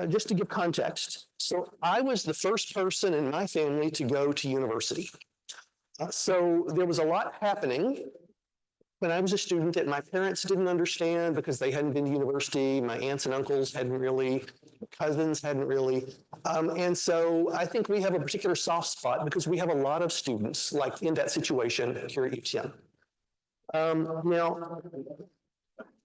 just to give context, so I was the first person in my family to go to university. So there was a lot happening when I was a student that my parents didn't understand because they hadn't been to university. My aunts and uncles hadn't really, cousins hadn't really. And so I think we have a particular soft spot because we have a lot of students like in that situation here at UTM. Now,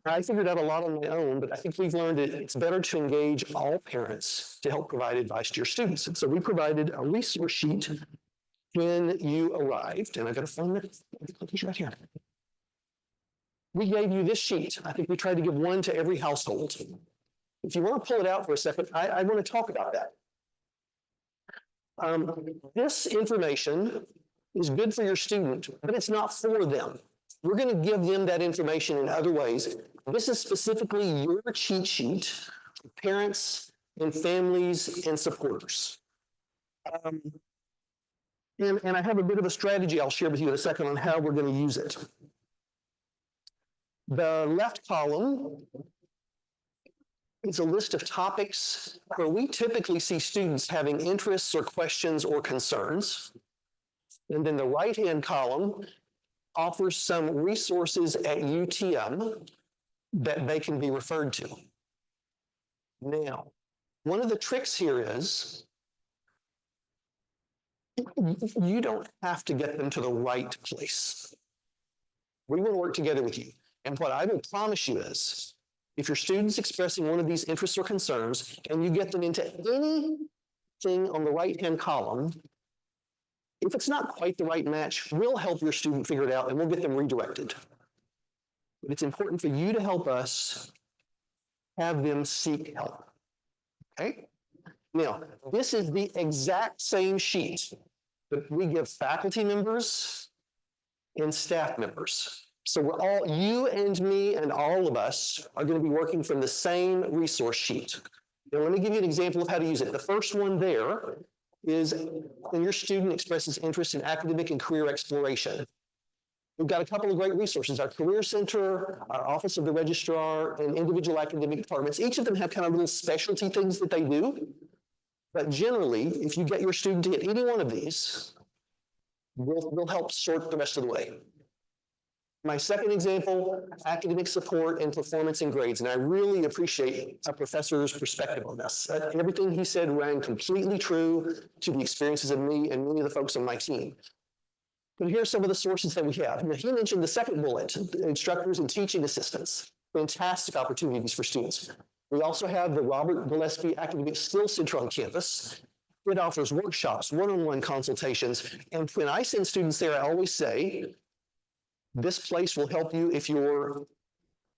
I figured out a lot on my own, but I think we've learned that it's better to engage all parents to help provide advice to your students. And so we provided a resource sheet when you arrived, and I've got to find the right here. We gave you this sheet. I think we tried to give one to every household. If you want to pull it out for a second, I want to talk about that. This information is good for your student, but it's not for them. We're going to give them that information in other ways. This is specifically your cheat sheet for parents and families and supporters. And I have a bit of a strategy I'll share with you in a second on how we're going to use it. The left column is a list of topics where we typically see students having interests or questions or concerns. And then the right-hand column offers some resources at UTM that they can be referred to. Now, one of the tricks here is you don't have to get them to the right place. We want to work together with you. And what I will promise you is, if your student's expressing one of these interests or concerns, and you get them into anything on the right-hand column, if it's not quite the right match, we'll help your student figure it out and we'll get them redirected. But it's important for you to help us have them seek help. Okay? Now, this is the exact same sheet that we give faculty members and staff members. So we're all, you and me and all of us are going to be working from the same resource sheet. Now, let me give you an example of how to use it. The first one there is when your student expresses interest in academic and career exploration. We've got a couple of great resources, our Career Center, our Office of the Registrar, and individual academic departments. Each of them have kind of little specialty things that they do. But generally, if you get your student to hit any one of these, we'll help sort the rest of the way. My second example, academic support and performance and grades. And I really appreciate a professor's perspective on this. Everything he said rang completely true to the experiences of me and many of the folks on my team. But here's some of the sources that we have. Now, he mentioned the second bullet, instructors and teaching assistants. Fantastic opportunities for students. We also have the Robert Gillespie Academic Skills Center on campus. It offers workshops, one-on-one consultations. And when I send students there, I always say, this place will help you if you're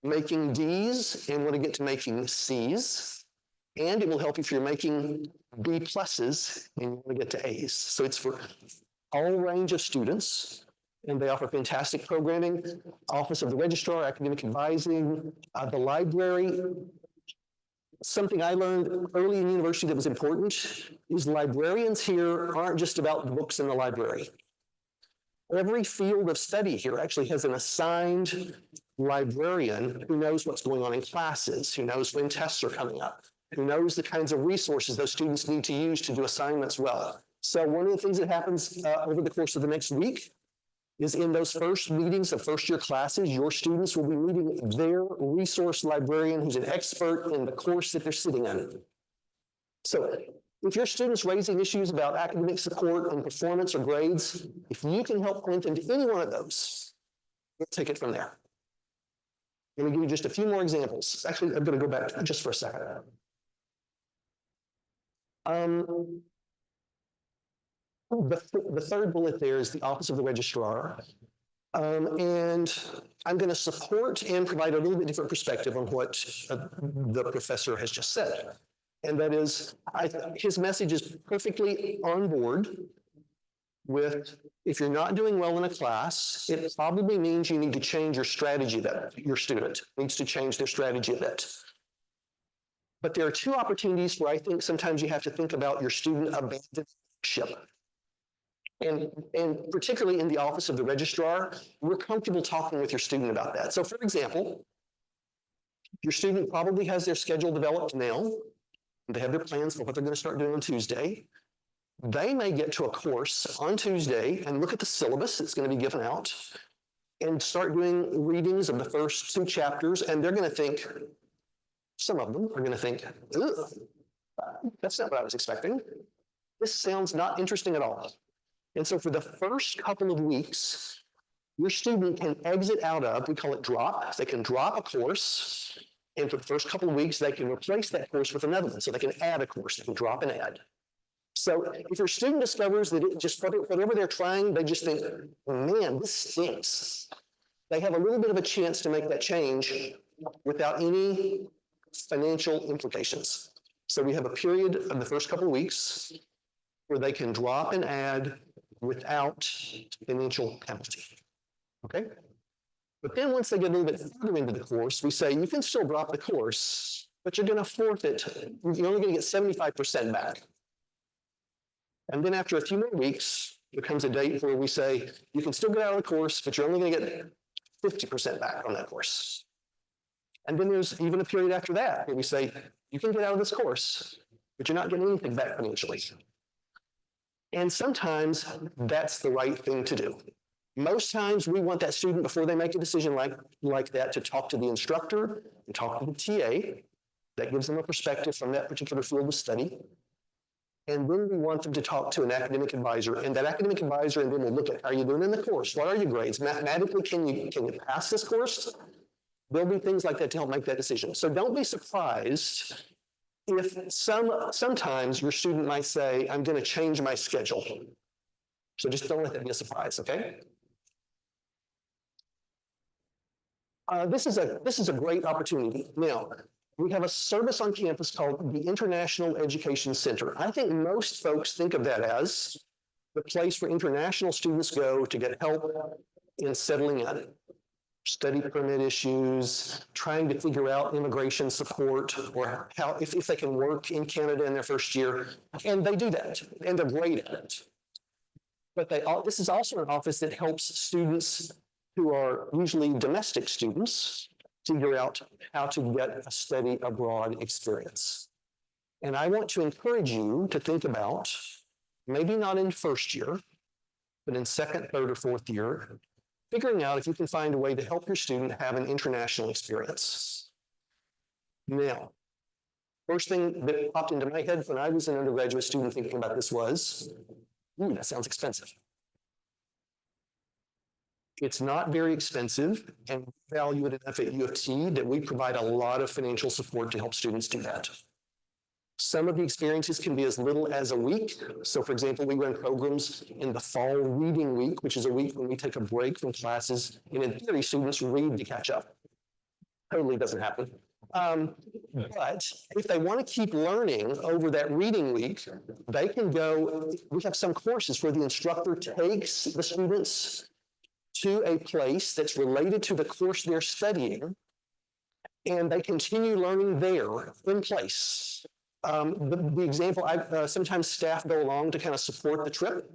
making Ds and want to get to making Cs. And it will help you if you're making B pluses and you want to get to As. So it's for all range of students. And they offer fantastic programming. Office of the Registrar, academic advising, the library. Something I learned early in university that was important is librarians here aren't just about the books in the library. Every field of study here actually has an assigned librarian who knows what's going on in classes, who knows when tests are coming up, who knows the kinds of resources those students need to use to do assignments well. So one of the things that happens over the course of the next week is in those first meetings of first-year classes, your students will be meeting their resource librarian who's an expert in the course that they're sitting in. So if your student's raising issues about academic support and performance or grades, if you can help point them to any one of those, we'll take it from there. Let me give you just a few more examples. Actually, I'm going to go back just for a second. The third bullet there is the Office of the Registrar. And I'm going to support and provide a little bit different perspective on what the professor has just said. And that is, his message is perfectly on board with, if you're not doing well in a class, it probably means you need to change your strategy a bit. Your student needs to change their strategy a bit. But there are two opportunities where I think sometimes you have to think about your student abandonment. And particularly in the Office of the Registrar, we're comfortable talking with your student about that. So, for example, your student probably has their schedule developed now. They have their plans for what they're going to start doing on Tuesday. They may get to a course on Tuesday and look at the syllabus that's going to be given out and start doing readings of the first 2 chapters, and they're going to think, some of them are going to think, ugh, that's not what I was expecting. This sounds not interesting at all. And so for the first couple of weeks, your student can exit out of, we call it drop. They can drop a course, and for the first couple of weeks, they can replace that course with another one. So they can add a course, they can drop and add. So if your student discovers that it just, whatever they're trying, they just think, man, this stinks. They have a little bit of a chance to make that change without any financial implications. So we have a period of the first couple of weeks where they can drop and add without financial penalty, okay? But then once they get a little bit further into the course, we say, you can still drop the course, but you're gonna forfeit, you're only gonna get 75% back. And then after a few more weeks, there comes a date where we say, you can still get out of the course, but you're only gonna get 50% back on that course. And then there's even a period after that where we say, you can get out of this course, but you're not getting anything back financially. And sometimes that's the right thing to do. Most times we want that student, before they make a decision like that, to talk to the instructor and talk to the TA. That gives them a perspective from that particular field of study. And then we want them to talk to an academic advisor, and that academic advisor and then will look at how you're doing in the course. What are your grades? Mathematically, can you pass this course? There'll be things like that to help make that decision. So don't be surprised if sometimes your student might say, I'm going to change my schedule. So just don't let that be a surprise, okay? This is a great opportunity. Now, we have a service on campus called the International Education Center. I think most folks think of that as the place where international students go to get help in settling in. Study permit issues, trying to figure out immigration support, or how if they can work in Canada in their first year. And they do that, and they're great at it. But this is also an office that helps students who are usually domestic students figure out how to get a study abroad experience. And I want to encourage you to think about, maybe not in first year, but in second, third, or fourth year, figuring out if you can find a way to help your student have an international experience. Now, first thing that popped into my head when I was an undergraduate student thinking about this was, that sounds expensive. It's not very expensive, and we value it enough at U of T that we provide a lot of financial support to help students do that. Some of the experiences can be as little as a week. So for example, we run programs in the fall reading week, which is a week when we take a break from classes, and in theory, students read to catch up. Totally doesn't happen. But if they want to keep learning over that reading week, they can go, we have some courses where the instructor takes the students to a place that's related to the course they're studying, and they continue learning there in place. The example, sometimes staff go along to kind of support the trip.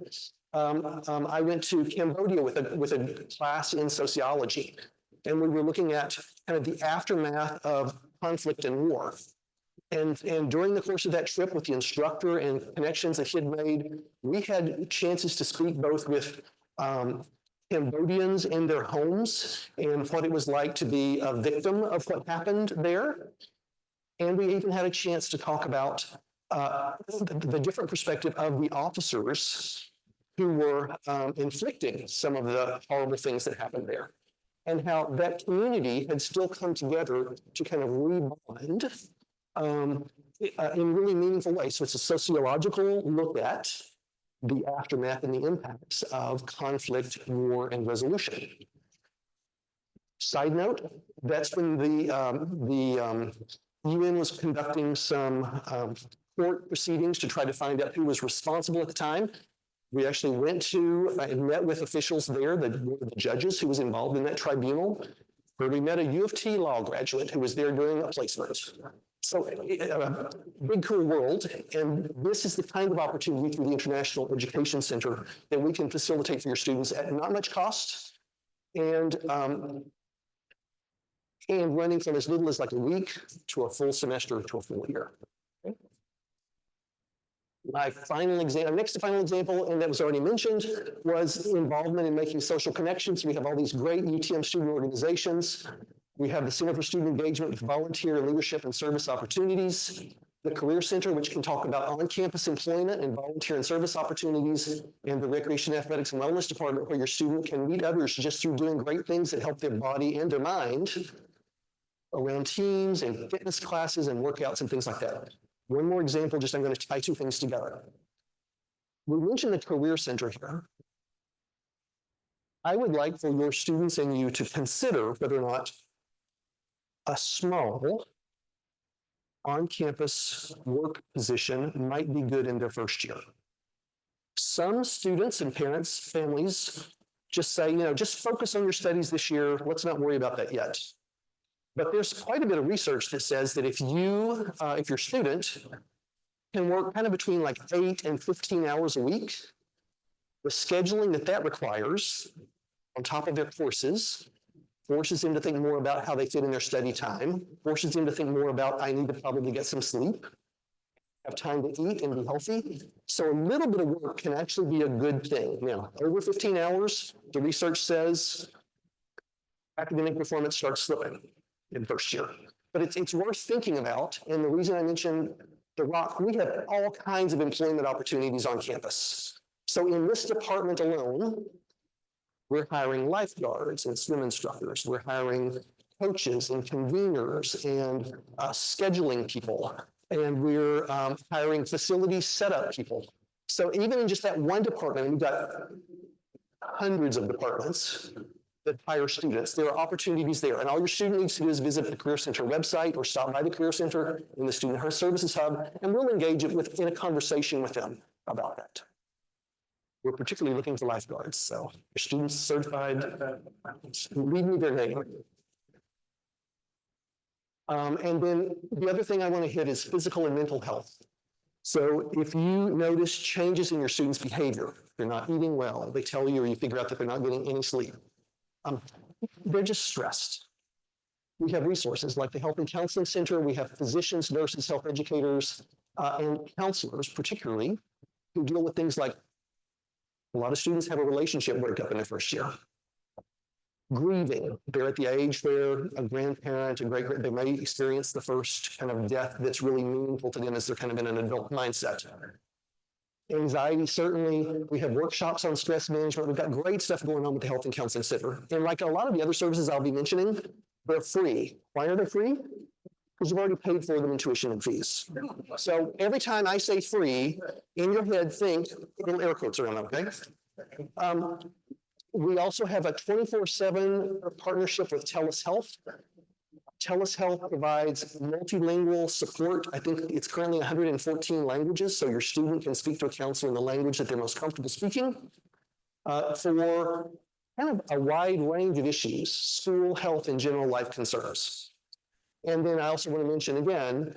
I went to Cambodia with a class in sociology, and we were looking at kind of the aftermath of conflict and war. And during the course of that trip with the instructor and connections that he had made, we had chances to speak both with Cambodians in their homes and what it was like to be a victim of what happened there. And we even had a chance to talk about the different perspective of the officers who were inflicting some of the horrible things that happened there, and how that community had still come together to kind of rebond in really meaningful ways. So it's a sociological look at the aftermath and the impacts of conflict, war, and resolution. Side note, that's when the UN was conducting some court proceedings to try to find out who was responsible at the time. We actually went to and met with officials there, the judges who was involved in that tribunal, where we met a U of T law graduate who was there doing a placement. So big, cool world. And this is the kind of opportunity through the International Education Center that we can facilitate for your students at not much cost, and running from as little as like a week to a full semester to a full year. Okay? My final example, next to final example, and that was already mentioned, was involvement in making social connections. We have all these great UTM student organizations. We have the Center for Student Engagement with volunteer leadership and service opportunities, the Career Center, which can talk about on-campus employment and volunteer and service opportunities, and the Recreation, Athletics, and Wellness Department, where your student can meet others just through doing great things that help their body and their mind around teams and fitness classes and workouts and things like that. One more example, just I'm going to tie two things together. We mentioned the Career Center here. I would like for your students and you to consider whether or not a small on-campus work position might be good in their first year. Some students and parents, families, just say, just focus on your studies this year. Let's not worry about that yet. But there's quite a bit of research that says that if your student can work kind of between like 8 and 15 hours a week, the scheduling that requires on top of their courses forces them to think more about how they fit in their study time, forces them to think more about, I need to probably get some sleep, have time to eat and be healthy. So a little bit of work can actually be a good thing. Over 15 hours, the research says academic performance starts slipping in first year. But it's worth thinking about. And the reason I mentioned the Rock, we have all kinds of employment opportunities on campus. So in this department alone, we're hiring lifeguards and swim instructors. We're hiring coaches and conveners and scheduling people. And we're hiring facility setup people. So even in just that one department, we've got hundreds of departments that hire students. There are opportunities there. And all your student needs to do is visit the Career Center website or stop by the Career Center in the Student Services Hub, and we'll engage it in a conversation with them about that. We're particularly looking for lifeguards. So your students certified, leave me their name. And then the other thing I want to hit is physical and mental health. So if you notice changes in your students' behavior, they're not eating well, they tell you or you figure out that they're not getting any sleep, they're just stressed. We have resources like the Health and Counseling Center. We have physicians, nurses, health educators, and counselors particularly, who deal with things like a lot of students have a relationship breakup in their first year. Grieving, they're at the age where a grandparent, they may experience the first kind of death that's really meaningful to them as they're kind of in an adult mindset. Anxiety, certainly. We have workshops on stress management. We've got great stuff going on with the Health and Counseling Center. And like a lot of the other services I'll be mentioning, they're free. Why are they free? Because you've already paid for them in tuition and fees. So every time I say free, in your head, think little air quotes around, okay? We also have a 24/7 partnership with TELUS Health. TELUS Health provides multilingual support. I think it's currently 114 languages, so your student can speak to a counselor in the language that they're most comfortable speaking for kind of a wide range of issues, school, health, and general life concerns. And then I also want to mention again,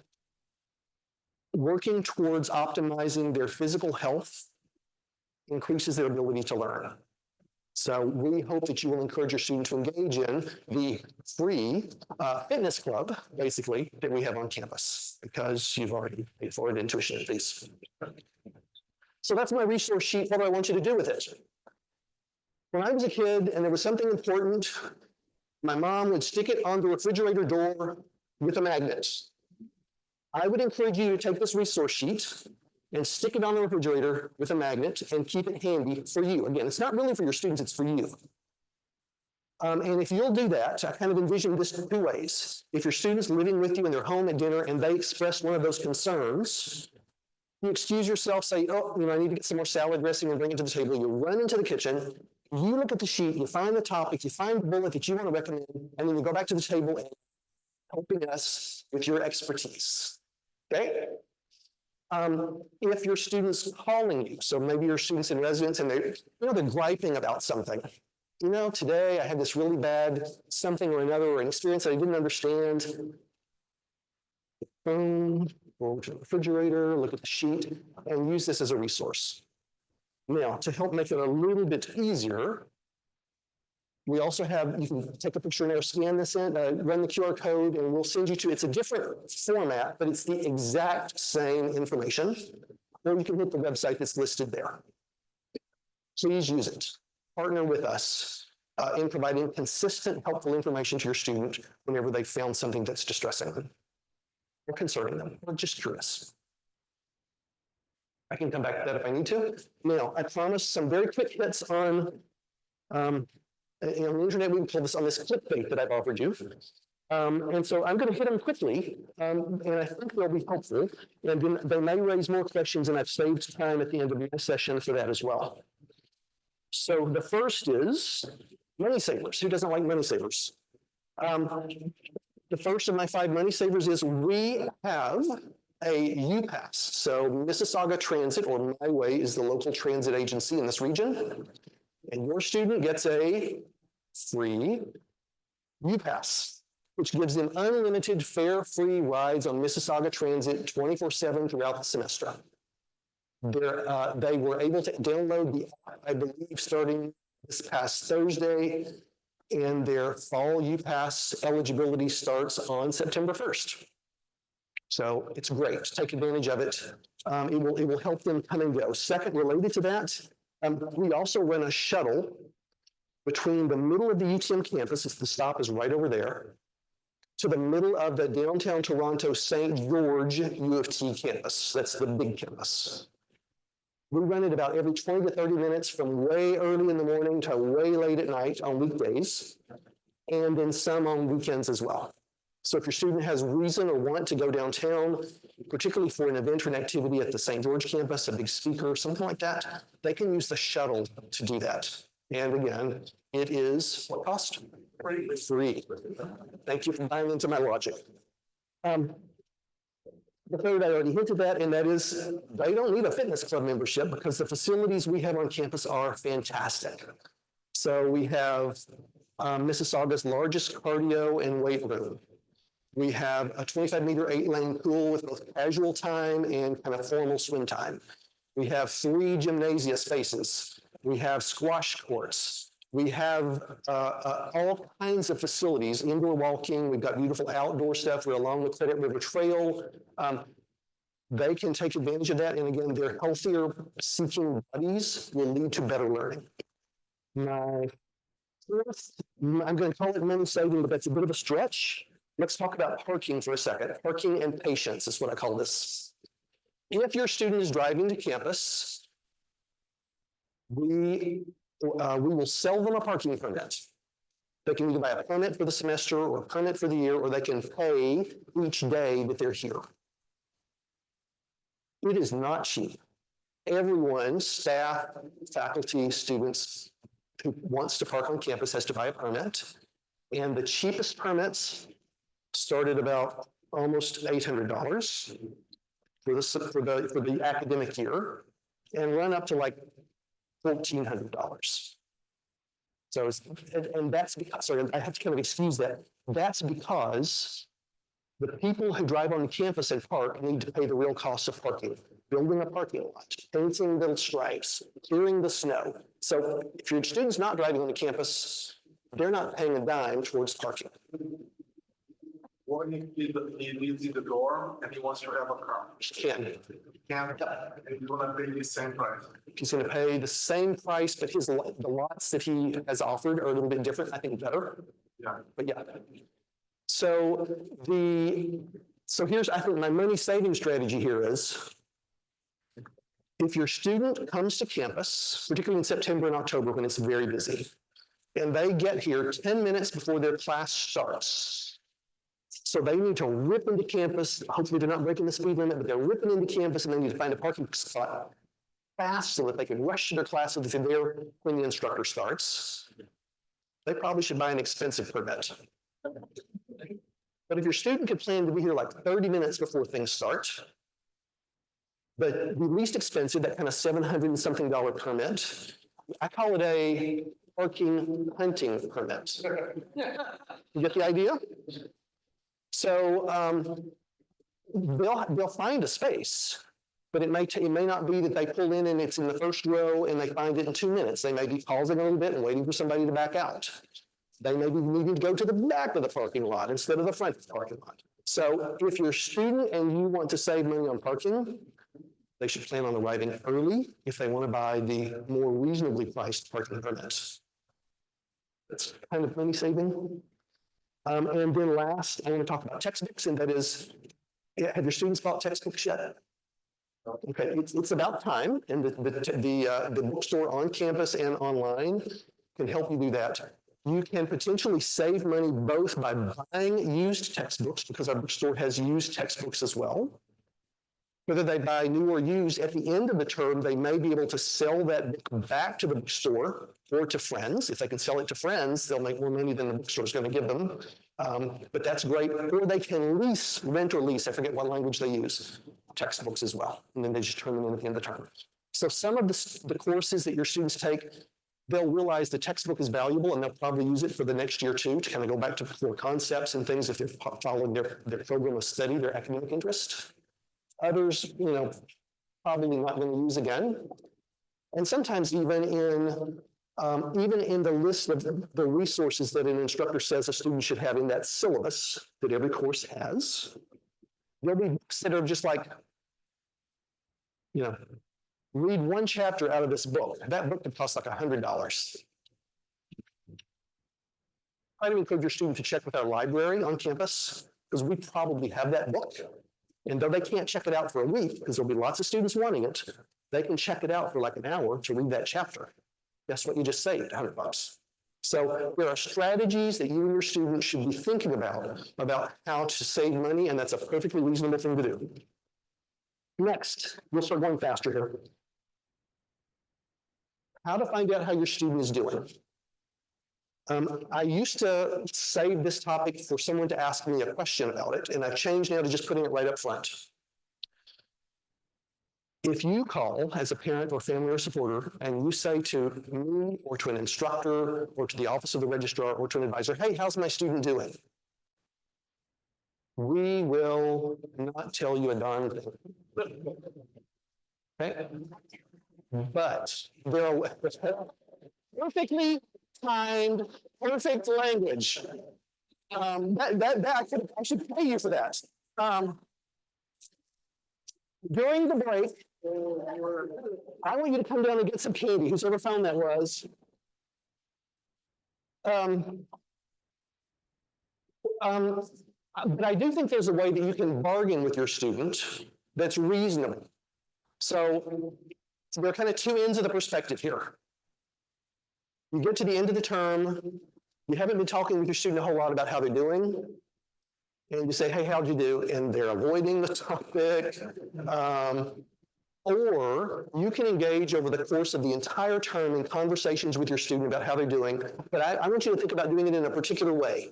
working towards optimizing their physical health increases their ability to learn. So we hope that you will encourage your student to engage in the free fitness club, basically, that we have on campus, because you've already paid for it in tuition and fees. So that's my resource sheet. What do I want you to do with it? When I was a kid and there was something important, my mom would stick it on the refrigerator door with a magnet. I would encourage you to take this resource sheet and stick it on the refrigerator with a magnet and keep it handy for you. Again, it's not really for your students, it's for you. And if you'll do that, I kind of envision this two ways. If your student's living with you in their home at dinner and they express one of those concerns, you excuse yourself, say, oh, I need to get some more salad dressing and bring it to the table. You run into the kitchen, you look at the sheet, you find the topic, you find the bullet that you want to recommend, and then you go back to the table and helping us with your expertise, okay? If your student's calling you, so maybe your student's in residence and they're griping about something. Today I had this really bad something or another, or an experience that I didn't understand. Phone, go to the refrigerator, look at the sheet, and use this as a resource. Now, to help make it a little bit easier, we also have, you can take a picture now, scan this in, run the QR code, and we'll send you to, it's a different format, but it's the exact same information. or you can hit the website that's listed there. Please use it. Partner with us in providing consistent, helpful information to your student whenever they found something that's distressing them or concerning them or just curious. I can come back to that if I need to. Now, I promised some very quick hits on the internet. We can pull this on this clickbait that I've offered you. And so I'm going to hit them quickly, and I think they'll be helpful. And then they may raise more questions, and I've saved time at the end of my session for that as well. So the first is money savers. Who doesn't like money savers? The first of my 5 money savers is we have a UPass. So Mississauga Transit, or My Way, is the local transit agency in this region. And your student gets a free UPass, which gives them unlimited fare-free rides on Mississauga Transit 24/7 throughout the semester. They were able to download the app, I believe, starting this past Thursday, and their fall UPass eligibility starts on September 1st. So it's great. Take advantage of it. It will help them come and go. Second, related to that, we also run a shuttle between the middle of the UTM campus, if the stop is right over there, to the middle of the downtown Toronto St. George U of T campus. That's the big campus. We run it about every 20 to 30 minutes from way early in the morning to way late at night on weekdays, and then some on weekends as well. So if your student has reason or want to go downtown, particularly for an event or an activity at the St. George campus, a big speaker, something like that, they can use the shuttle to do that. And again, it is what cost? Free. Thank you for buying into my logic. The third, I already hinted at, and that is they don't need a fitness club membership because the facilities we have on campus are fantastic. So we have Mississauga's largest cardio and weight room. We have a 25-meter 8-lane pool with both casual time and kind of formal swim time. We have 3 gymnasia spaces. We have squash courts. We have all kinds of facilities, indoor walking. We've got beautiful outdoor stuff. We're along the Credit River Trail. They can take advantage of that. And again, their healthier seeking buddies will lead to better learning. My fourth, I'm going to call it money saving, but that's a bit of a stretch. Let's talk about parking for a second. Parking and patience is what I call this. If your student is driving to campus, we will sell them a parking permit. They can either buy a permit for the semester or a permit for the year, or they can pay each day that they're here. It is not cheap. Everyone, staff, faculty, students who wants to park on campus has to buy a permit. And the cheapest permits start at about almost $800 for the academic year and run up to like $1,400. So, and that's because, sorry, I have to kind of excuse that. That's because the people who drive on campus and park need to pay the real cost of parking, building a parking lot, painting little stripes, clearing the snow. So if your student's not driving on the campus, they're not paying a dime towards parking. What if he lives in the dorm and he wants to have a car? He can. He can't. He's going to pay the same price. He's going to pay the same price, but the lots that he has offered are a little bit different. I think better. Yeah. But yeah. So here's, I think, my money saving strategy here is, if your student comes to campus, particularly in September and October when it's very busy, and they get here 10 minutes before their class starts, so they need to rip into campus. Hopefully they're not breaking the speed limit, but they're ripping into campus and they need to find a parking spot fast so that they can rush to their class if they're there when the instructor starts. They probably should buy an expensive permit. But if your student can plan to be here like 30 minutes before things start, but the least expensive, that kind of $700 and something permit, I call it a parking hunting permit. You get the idea? So they'll find a space, but it may not be that they pull in and it's in the first row and they find it in 2 minutes. They may be pausing a little bit and waiting for somebody to back out. They may be needing to go to the back of the parking lot instead of the front of the parking lot. So if you're a student and you want to save money on parking, they should plan on arriving early if they want to buy the more reasonably priced parking permits. That's kind of money saving. And then last, I want to talk about textbooks, and that is, have your students bought textbooks yet? Okay, it's about time, and the bookstore on campus and online can help you do that. You can potentially save money both by buying used textbooks, because our bookstore has used textbooks as well. Whether they buy new or used, at the end of the term, they may be able to sell that book back to the bookstore or to friends. If they can sell it to friends, they'll make more money than the bookstore is going to give them. But that's great. Or they can rent or lease, I forget what language they use, textbooks as well. And then they just turn them in at the end of the term. So some of the courses that your students take, they'll realize the textbook is valuable, and they'll probably use it for the next year too, to kind of go back to core concepts and things if they're following their program of study, their academic interest. Others, probably not going to use again. And sometimes even in the list of the resources that an instructor says a student should have in that syllabus that every course has, there'll be books that are just like, read one chapter out of this book. That book could cost like $100. I would encourage your student to check with our library on campus, because we probably have that book. And though they can't check it out for a week, because there'll be lots of students wanting it, they can check it out for like an hour to read that chapter. Guess what you just saved? $100. So there are strategies that you and your students should be thinking about how to save money, and that's a perfectly reasonable thing to do. Next, we'll start going faster here. How to find out how your student is doing. I used to save this topic for someone to ask me a question about it, and I've changed now to just putting it right up front. If you call as a parent or family or supporter, and you say to me or to an instructor or to the office of the registrar or to an advisor, hey, how's my student doing? We will not tell you a darn thing. Okay? But there are perfectly timed, perfect language. I should pay you for that. During the break, I want you to come down and get some candy, whoever found that was. But I do think there's a way that you can bargain with your student that's reasonable. So there are kind of two ends of the perspective here. You get to the end of the term, you haven't been talking with your student a whole lot about how they're doing, and you say, hey, how'd you do? And they're avoiding the topic. Or you can engage over the course of the entire term in conversations with your student about how they're doing. But I want you to think about doing it in a particular way.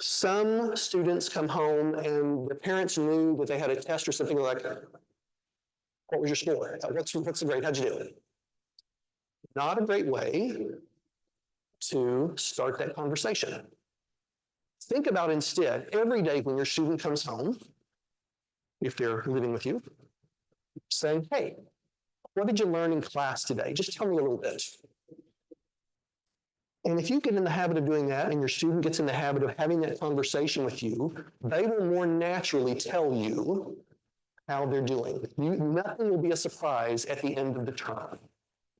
Some students come home and the parents knew that they had a test or something like that. What was your score? What's the grade? How'd you do? Not a great way to start that conversation. Think about instead, every day when your student comes home, if they're living with you, saying, hey, what did you learn in class today? Just tell me a little bit. And if you get in the habit of doing that and your student gets in the habit of having that conversation with you, they will more naturally tell you how they're doing. Nothing will be a surprise at the end of the term.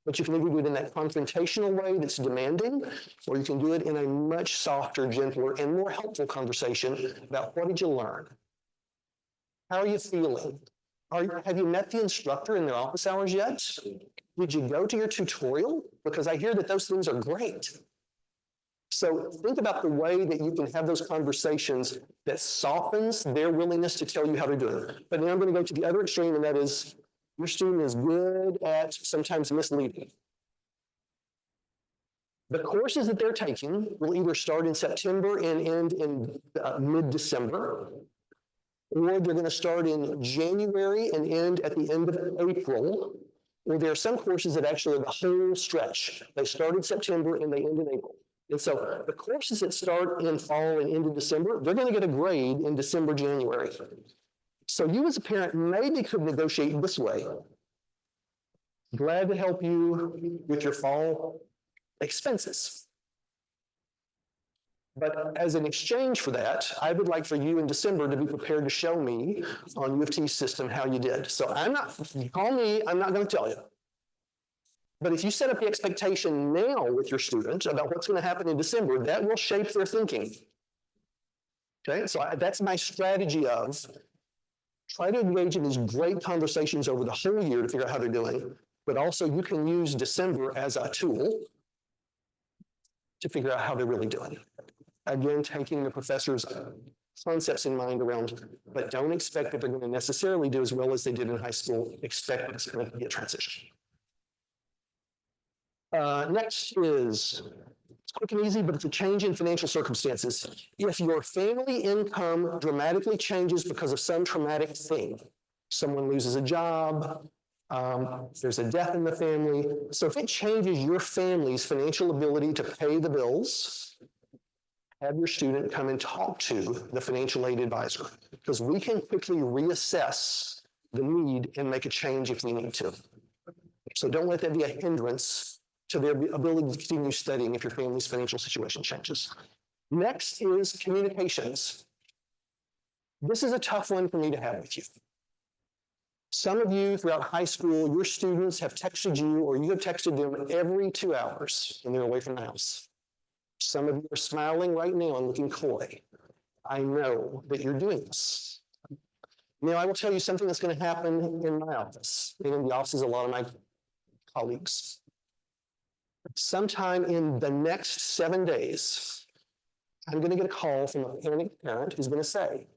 But you can either do it in that confrontational way that's demanding, or you can do it in a much softer, gentler, and more helpful conversation about what did you learn? How are you feeling? Have you met the instructor in their office hours yet? Did you go to your tutorial? Because I hear that those things are great. So think about the way that you can have those conversations that softens their willingness to tell you how they're doing. But now I'm going to go to the other extreme, and that is your student is good at sometimes misleading. The courses that they're taking will either start in September and end in mid-December, or they're going to start in January and end at the end of April, or there are some courses that actually are the whole stretch. They start in September and they end in April. And so the courses that start in fall and end in December, they're going to get a grade in December, January. So you as a parent maybe could negotiate this way. Glad to help you with your fall expenses. But as an exchange for that, I would like for you in December to be prepared to show me on U of T's system how you did. So you call me, I'm not going to tell you. But if you set up the expectation now with your student about what's going to happen in December, that will shape their thinking. Okay, so that's my strategy of try to engage in these great conversations over the whole year to figure out how they're doing, but also you can use December as a tool to figure out how they're really doing. Again, taking the professor's concepts in mind around, but don't expect that they're going to necessarily do as well as they did in high school. Expect that it's going to be a transition. Next is, it's quick and easy, but it's a change in financial circumstances. If your family income dramatically changes because of some traumatic thing, someone loses a job, there's a death in the family. So if it changes your family's financial ability to pay the bills, have your student come and talk to the financial aid advisor, because we can quickly reassess the need and make a change if we need to. So don't let that be a hindrance to their ability to continue studying if your family's financial situation changes. Next is communications. This is a tough one for me to have with you. Some of you throughout high school, your students have texted you or you have texted them every 2 hours when they're away from the house. Some of you are smiling right now and looking coy. I know that you're doing this. Now, I will tell you something that's going to happen in my office, and in the offices of a lot of my colleagues. Sometime in the next 7 days, I'm going to get a call from a panicked parent who's going to say,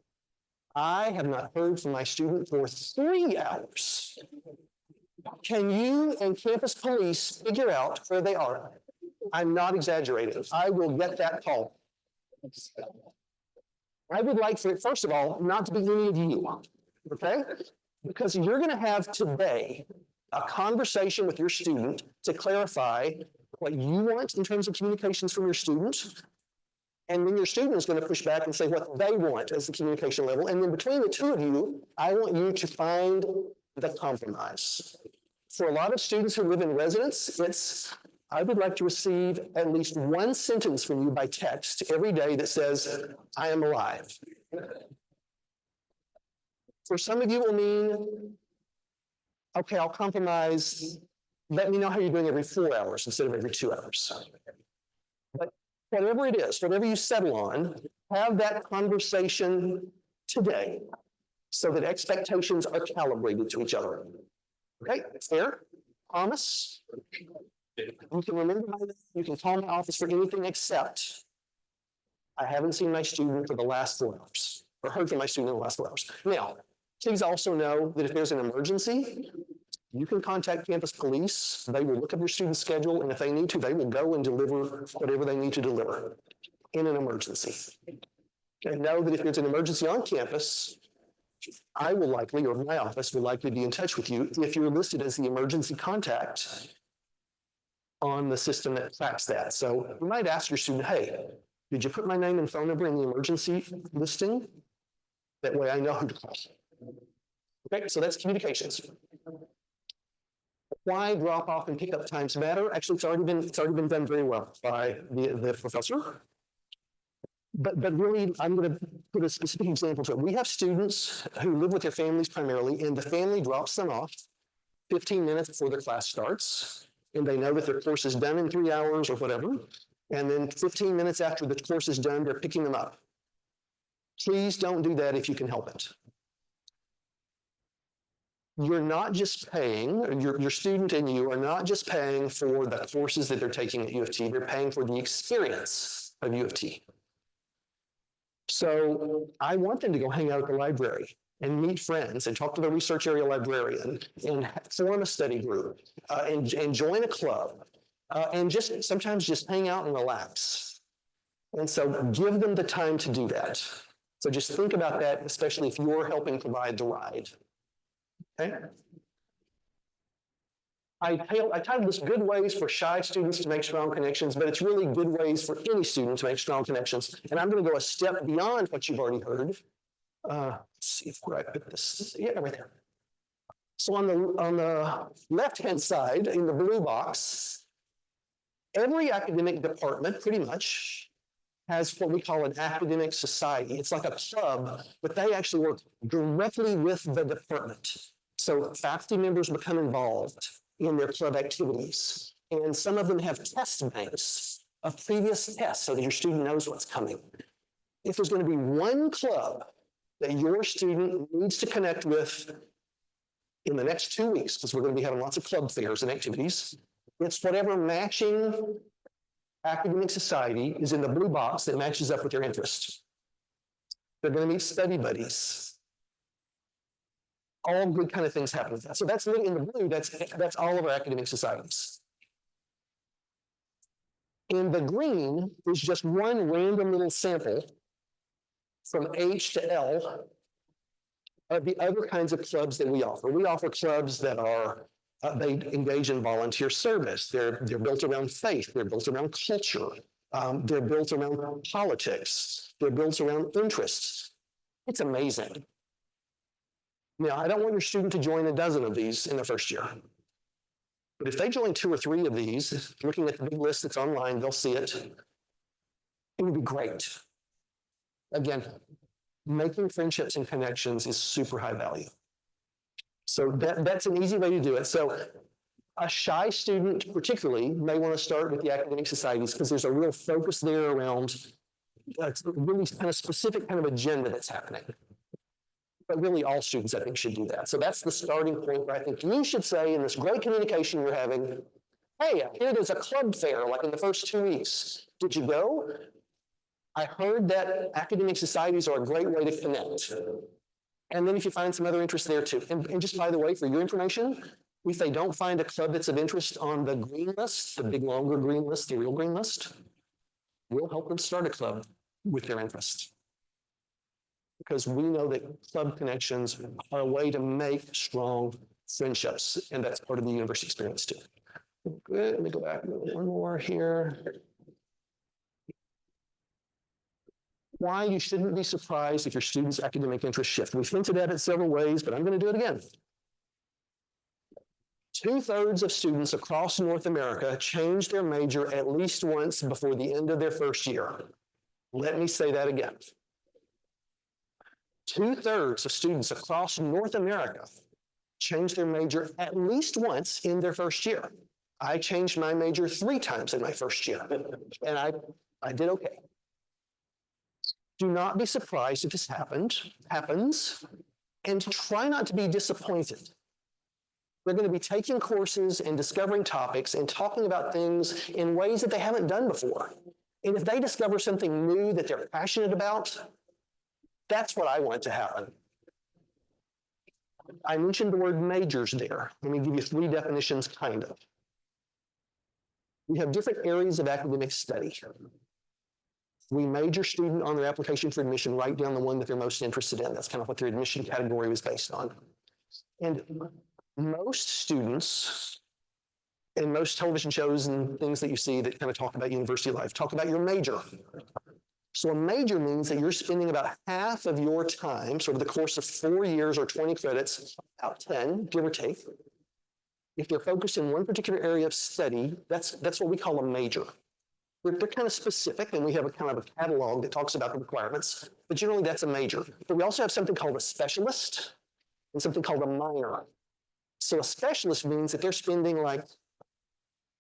I have not heard from my student for 3 hours. Can you and campus police figure out where they are? I'm not exaggerating. I will get that call. I would like for it, first of all, not to be any of you, okay? Because you're going to have today a conversation with your student to clarify what you want in terms of communications from your student. And then your student is going to push back and say what they want as the communication level. And then between the two of you, I want you to find the compromise. For a lot of students who live in residence, it's, I would like to receive at least one sentence from you by text every day that says, I am alive. For some of you, it will mean, okay, I'll compromise. Let me know how you're doing every 4 hours instead of every 2 hours. But whatever it is, whatever you settle on, have that conversation today so that expectations are calibrated to each other. Okay, fair? Promise? You can remember my name. You can call my office for anything except I haven't seen my student for the last 4 hours or heard from my student in the last 4 hours. Now, please also know that if there's an emergency, you can contact campus police. They will look up your student's schedule, and if they need to, they will go and deliver whatever they need to deliver in an emergency. And know that if there's an emergency on campus, I will likely, or my office will likely be in touch with you if you're listed as the emergency contact on the system that tracks that. So you might ask your student, hey, did you put my name and phone number in the emergency listing? That way I know who to call. Okay, so that's communications. Why drop-off and pickup times matter? Actually, it's already been done very well by the professor. But really, I'm going to put a specific example to it. We have students who live with their families primarily, and the family drops them off 15 minutes before their class starts, and they know that their course is done in 3 hours or whatever. And then 15 minutes after the course is done, they're picking them up. Please don't do that if you can help it. You're not just paying, your student and you are not just paying for the courses that they're taking at U of T, they're paying for the experience of U of T. So I want them to go hang out at the library and meet friends and talk to the research area librarian and form a study group and join a club and just sometimes just hang out and relax. And so give them the time to do that. So just think about that, especially if you're helping provide the ride. Okay. I titled this Good Ways for Shy Students to Make Strong Connections, but it's really good ways for any student to make strong connections. And I'm going to go a step beyond what you've already heard. Let's see if where I put this. Yeah, right there. So on the left-hand side in the blue box, every academic department pretty much has what we call an academic society. It's like a club, but they actually work directly with the department. So faculty members become involved in their club activities. And some of them have test banks of previous tests so that your student knows what's coming. If there's going to be one club that your student needs to connect with in the next 2 weeks, because we're going to be having lots of club fairs and activities, it's whatever matching academic society is in the blue box that matches up with their interest. They're going to meet study buddies. All good kind of things happen with that. So that's in the blue, that's all of our academic societies. In the green is just one random little sample from H to L of the other kinds of clubs that we offer. We offer clubs that are, they engage in volunteer service. They're built around faith. They're built around culture. They're built around politics. They're built around interests. It's amazing. Now, I don't want your student to join a dozen of these in the first year. But if they join 2 or 3 of these, looking at the big list that's online, they'll see it. It would be great. Again, making friendships and connections is super high value. So that's an easy way to do it. So a shy student particularly may want to start with the academic societies because there's a real focus there around a really kind of specific kind of agenda that's happening. But really all students, I think, should do that. So that's the starting point where I think you should say in this great communication you're having, hey, here there's a club fair like in the first 2 weeks. Did you go? I heard that academic societies are a great way to connect. And then if you find some other interest there too. And just by the way, for your information, if they don't find a club that's of interest on the green list, the big longer green list, the real green list, we'll help them start a club with their interest. Because we know that club connections are a way to make strong friendships, and that's part of the university experience too. Good, let me go back one more here. Why you shouldn't be surprised if your students' academic interests shift. We've hinted at it several ways, but I'm going to do it again. 2/3 of students across North America change their major at least once before the end of their first year. Let me say that again. 2/3 of students across North America change their major at least once in their first year. I changed my major 3 times in my first year, and I did okay. Do not be surprised if this happens, and try not to be disappointed. They're going to be taking courses and discovering topics and talking about things in ways that they haven't done before. And if they discover something new that they're passionate about, that's what I want to happen. I mentioned the word majors there. Let me give you 3 definitions, kind of. We have different areas of academic study. We major student on their application for admission, write down the one that they're most interested in. That's kind of what their admission category was based on. And most students in most television shows and things that you see that kind of talk about university life, talk about your major. So a major means that you're spending about half of your time, sort of the course of 4 years or 20 credits, about 10, give or take. If they're focused in one particular area of study, that's what we call a major. They're kind of specific, and we have a kind of a catalog that talks about the requirements, but generally that's a major. But we also have something called a specialist and something called a minor. So a specialist means that they're spending like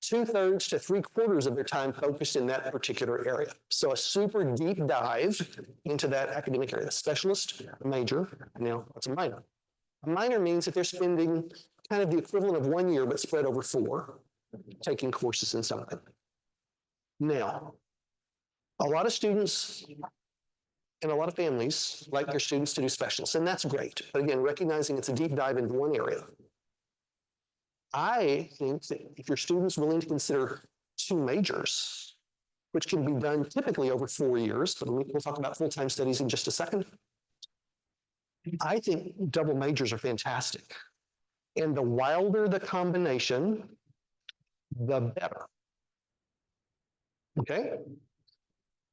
2/3 to 3/4 of their time focused in that particular area. So a super deep dive into that academic area. A specialist, a major, now what's a minor? A minor means that they're spending kind of the equivalent of 1 year, but spread over 4, taking courses in something. Now, a lot of students and a lot of families like their students to do specialists, and that's great. But again, recognizing it's a deep dive into one area. I think that if your student's willing to consider 2 majors, which can be done typically over 4 years, but we'll talk about full-time studies in just a second. I think double majors are fantastic. And the wilder the combination, the better. Okay?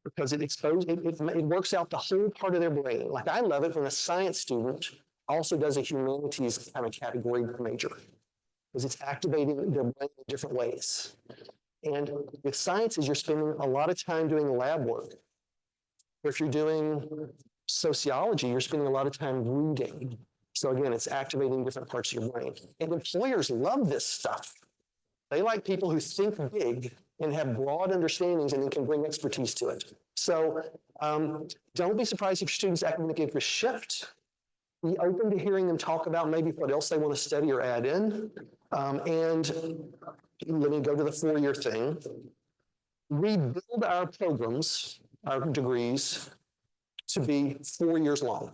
Because it works out the whole part of their brain. Like I love it when a science student also does a humanities kind of category major, because it's activating their brain in different ways. And with sciences, you're spending a lot of time doing lab work. Or if you're doing sociology, you're spending a lot of time reading. So again, it's activating different parts of your brain. And employers love this stuff. They like people who think big and have broad understandings and then can bring expertise to it. So don't be surprised if your students' academic interests shift. Be open to hearing them talk about maybe what else they want to study or add in. And let me go to the 4-year thing. We build our programs, our degrees, to be 4 years long.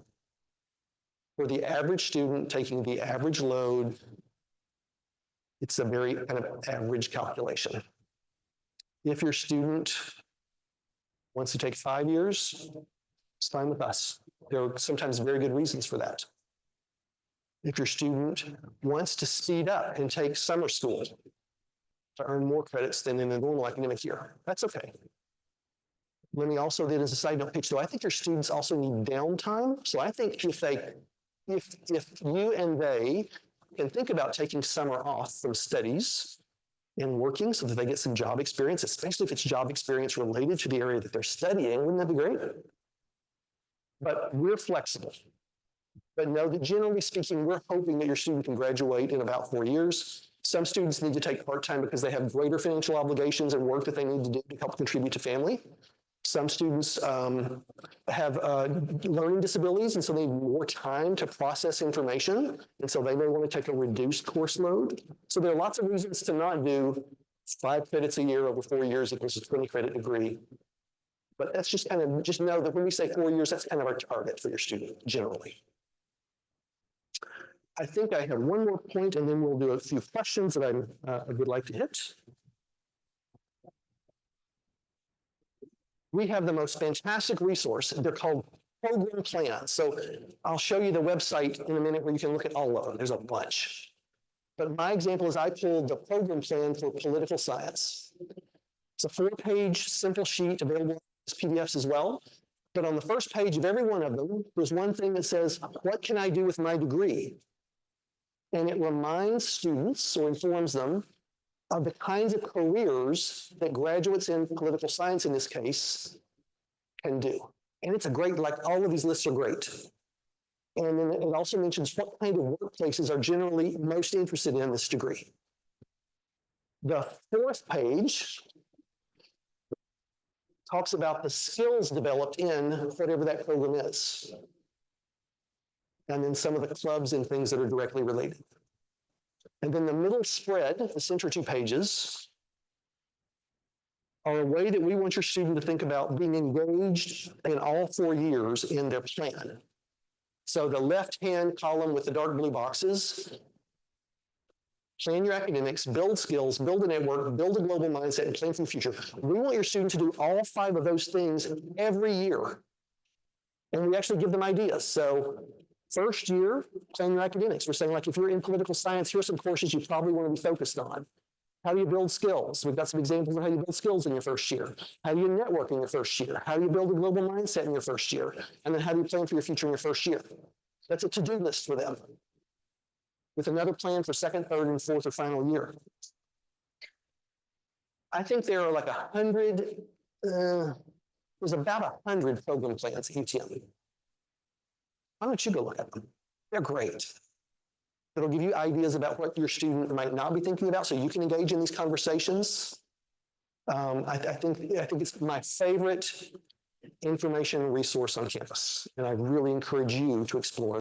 For the average student taking the average load, it's a very kind of average calculation. If your student wants to take 5 years, it's fine with us. There are sometimes very good reasons for that. If your student wants to speed up and take summer school to earn more credits than in a normal academic year, that's okay. Let me also then, as a side note, pitch, though, I think your students also need downtime. So I think if you and they can think about taking summer off from studies and working so that they get some job experience, especially if it's job experience related to the area that they're studying, wouldn't that be great? But we're flexible. But know that generally speaking, we're hoping that your student can graduate in about 4 years. Some students need to take part-time because they have greater financial obligations and work that they need to do to help contribute to family. Some students have learning disabilities, and so they need more time to process information. And so they may want to take a reduced course load. So there are lots of reasons to not do 5 credits a year over 4 years equals a 20-credit degree. But that's just kind of, just know that when we say 4 years, that's kind of our target for your student generally. I think I have one more point, and then we'll do a few questions that I would like to hit. We have the most fantastic resource. They're called program plans. So I'll show you the website in a minute where you can look at all of them. There's a bunch. But my example is I pulled the program plan for political science. It's a 4-page simple sheet available as PDFs as well. But on the first page of every one of them, there's one thing that says, what can I do with my degree? And it reminds students or informs them of the kinds of careers that graduates in political science, in this case, can do. And it's a great, like all of these lists are great. And then it also mentions what kind of workplaces are generally most interested in this degree. The 4th page talks about the skills developed in whatever that program is. And then some of the clubs and things that are directly related. And then the middle spread, the center 2 pages, are a way that we want your student to think about being engaged in all 4 years in their plan. So the left-hand column with the dark blue boxes, plan your academics, build skills, build a network, build a global mindset, and plan for the future. We want your student to do all 5 of those things every year. And we actually give them ideas. So first year, plan your academics. We're saying, like, if you're in political science, here's some courses you probably want to be focused on. How do you build skills? We've got some examples of how you build skills in your first year. How do you network in your first year? How do you build a global mindset in your first year? And then how do you plan for your future in your first year? That's a to-do list for them, with another plan for 2nd, 3rd, and 4th or final year. I think there are like 100, there's about 100 program plans at UTM. Why don't you go look at them? They're great. It'll give you ideas about what your student might not be thinking about so you can engage in these conversations. I think it's my favorite information resource on campus, and I really encourage you to explore